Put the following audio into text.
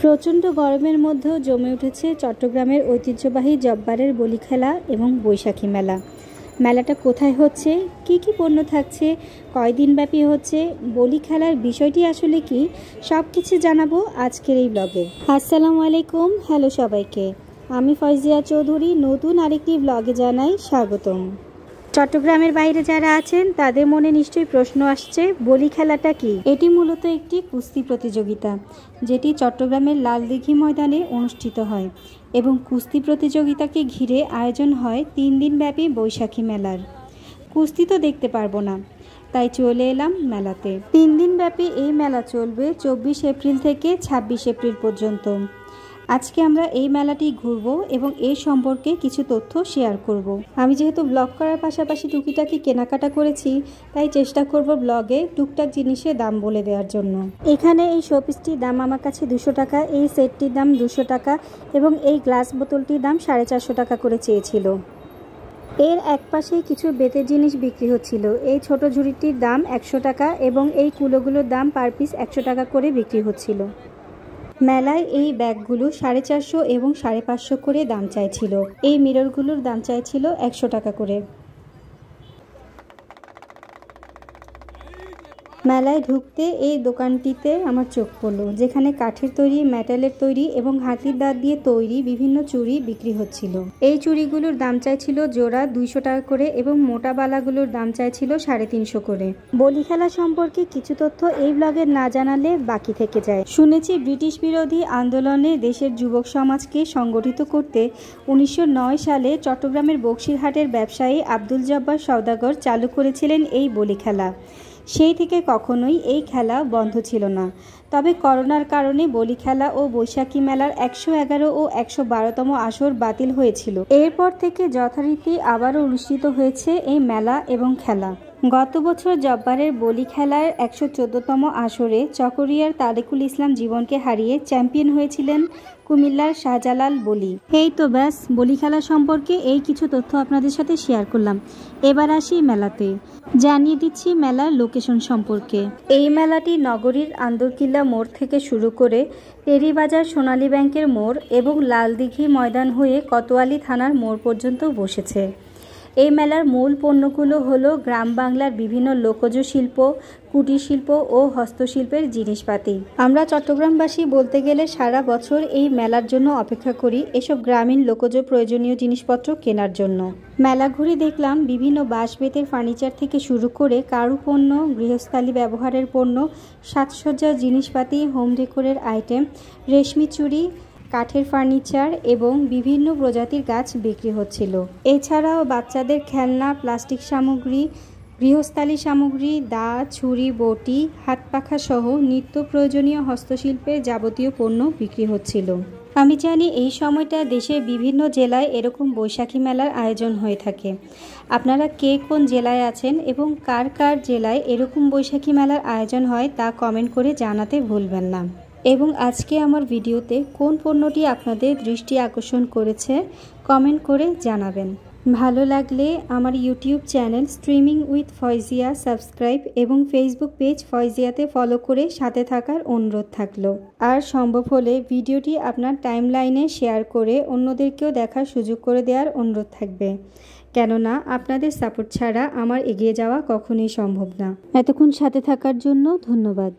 প্রচণ্ড গরমের মধ্যেও জমে উঠেছে চট্টগ্রামের ঐতিহ্যবাহী জব্বারের বলি খেলা এবং বৈশাখী মেলা। মেলাটা কোথায় হচ্ছে, কি কি পণ্য থাকছে, কয়দিনব্যাপী হচ্ছে, বলি খেলার বিষয়টি আসলে কি, সব কিছু জানাবো আজকের এই ব্লগে। আসসালামু আলাইকুম, হ্যালো সবাইকে, আমি ফয়জিয়া চৌধুরী নতুন আরেকটি ব্লগে জানাই স্বাগতম। চট্টগ্রামের বাইরে যারা আছেন তাদের মনে নিশ্চয়ই প্রশ্ন আসছে, বলি খেলাটা কি? এটি মূলত একটি কুস্তি প্রতিযোগিতা, যেটি চট্টগ্রামের লালদিঘি ময়দানে অনুষ্ঠিত হয় এবং কুস্তি প্রতিযোগিতাকে ঘিরে আয়োজন হয় 3 দিনব্যাপী বৈশাখী মেলার। কুস্তি তো দেখতে পারবো না, তাই চলে এলাম মেলাতে। 3 দিনব্যাপী এই মেলা চলবে 24 এপ্রিল থেকে 26 এপ্রিল পর্যন্ত। আজকে আমরা এই মেলাটি ঘুরবো এবং এই সম্পর্কে কিছু তথ্য শেয়ার করব। আমি যেহেতু ব্লগ করার পাশাপাশি টুকিটাকি কেনাকাটা করেছি, তাই চেষ্টা করব ব্লগে টুকটাক জিনিসের দাম বলে দেওয়ার জন্য। এখানে এই শোপিসটির দাম আমার কাছে 200 টাকা, এই সেটটির দাম 200 টাকা এবং এই গ্লাস বোতলটির দাম 450 টাকা করে চেয়েছিল। এর এক পাশে কিছু বেতের জিনিস বিক্রি হচ্ছিল। এই ছোট ঝুড়িটির দাম 100 টাকা এবং এই কুলোগুলোর দাম পার পিস 100 টাকা করে বিক্রি হচ্ছিল। মেলায় এই ব্যাগগুলো 450 এবং 550 করে দাম চাইছিল। এই মিররগুলোর দাম চাইছিল 100 টাকা করে। মেলায় ঢুকতে এই দোকানটিতে আমার চোখ পড়ল, যেখানে কাঠের তৈরি, মেটালের তৈরি এবং হাতির দাঁত দিয়ে তৈরি বিভিন্ন চুড়ি বিক্রি হচ্ছিল। এই চুড়িগুলোর দাম চাইছিল জোড়া 200 টাকা করে এবং মোটা বালাগুলোর দাম চাইছিল 350 করে। বলি খেলা সম্পর্কে কিছু তথ্য এই ব্লগে না জানালে বাকি থেকে যায়। শুনেছি ব্রিটিশ বিরোধী আন্দোলনে দেশের যুবক সমাজকে সংগঠিত করতে 1909 সালে চট্টগ্রামের বক্সিরহাটের ব্যবসায়ী আব্দুল জব্বার সওদাগর চালু করেছিলেন এই বলি খেলা। সেই থেকে কখনোই এই খেলা বন্ধ ছিল না। তবে করোনার কারণে বলি খেলা ও বৈশাখী মেলার 111 ও 112তম আসর বাতিল হয়েছিল। এরপর থেকে যথারীতি আবারও অনুষ্ঠিত হয়েছে এই মেলা এবং খেলা। গত বছর জব্বারের বলি খেলার 114তম আসরে চকরিয়ার তারেকুল ইসলাম জীবনকে হারিয়ে চ্যাম্পিয়ন হয়েছিলেন কুমিল্লার শাহজালাল বলি। এই তো ব্যাস, বলি খেলা সম্পর্কে এই কিছু তথ্য আপনাদের সাথে শেয়ার করলাম। এবার আসি মেলাতে। জানিয়ে দিচ্ছি মেলার লোকেশন সম্পর্কে। এই মেলাটি নগরীর আন্দরকিল্লা মোড় থেকে শুরু করে টেরিবাজার সোনালী ব্যাংকের মোড় এবং লালদিঘি ময়দান হয়ে কোতোয়ালি থানার মোড় পর্যন্ত বসেছে। এই মেলার মূল পণ্যগুলো হলো গ্রাম বাংলার বিভিন্ন লোকজ শিল্প, কুটির শিল্প ও হস্তশিল্পের জিনিসপাতি। আমরা চট্টগ্রামবাসী বলতে গেলে সারা বছর এই মেলার জন্য অপেক্ষা করি এসব গ্রামীণ লোকজ প্রয়োজনীয় জিনিসপত্র কেনার জন্য। মেলা ঘুরে দেখলাম বিভিন্ন বাঁশ বেতের ফার্নিচার থেকে শুরু করে কারুপণ্য, গৃহস্থালী ব্যবহারের পণ্য, সাজসজ্জার জিনিসপাতি, হোম ডেকোরের আইটেম, রেশমি চুড়ি, কাঠের ফার্নিচার এবং বিভিন্ন প্রজাতির গাছ বিক্রি হচ্ছিল। এছাড়াও বাচ্চাদের খেলনা, প্লাস্টিক সামগ্রী, গৃহস্থালী সামগ্রী, দা, ছুরি, বটি, হাত পাখা সহ নিত্য প্রয়োজনীয় হস্তশিল্পের যাবতীয় পণ্য বিক্রি হচ্ছিল। আমি জানি এই সময়টা দেশের বিভিন্ন জেলায় এরকম বৈশাখী মেলার আয়োজন হয়ে থাকে। আপনারা কে কোন জেলায় আছেন এবং কার কার জেলায় এরকম বৈশাখী মেলার আয়োজন হয় তা কমেন্ট করে জানাতে ভুলবেন না। এবং আজকে আমার ভিডিওতে কোন পণ্যটি আপনাদের দৃষ্টি আকর্ষণ করেছে কমেন্ট করে জানাবেন। ভালো লাগলে আমার YouTube channel streaming with Foyzia subscribe এবং ফেসবুক পেজ ফয়জিয়াতে ফলো করে সাথে থাকার অনুরোধ থাকলো। আর সম্ভব হলে ভিডিওটি আপনার টাইমলাইনে শেয়ার করে অন্যদেরকেও দেখার সুযোগ করে দেওয়ার অনুরোধ থাকবে, কেননা আপনাদের সাপোর্ট ছাড়া আমার এগিয়ে যাওয়া কখনোই সম্ভব না। এতক্ষণ সাথে থাকার জন্য ধন্যবাদ।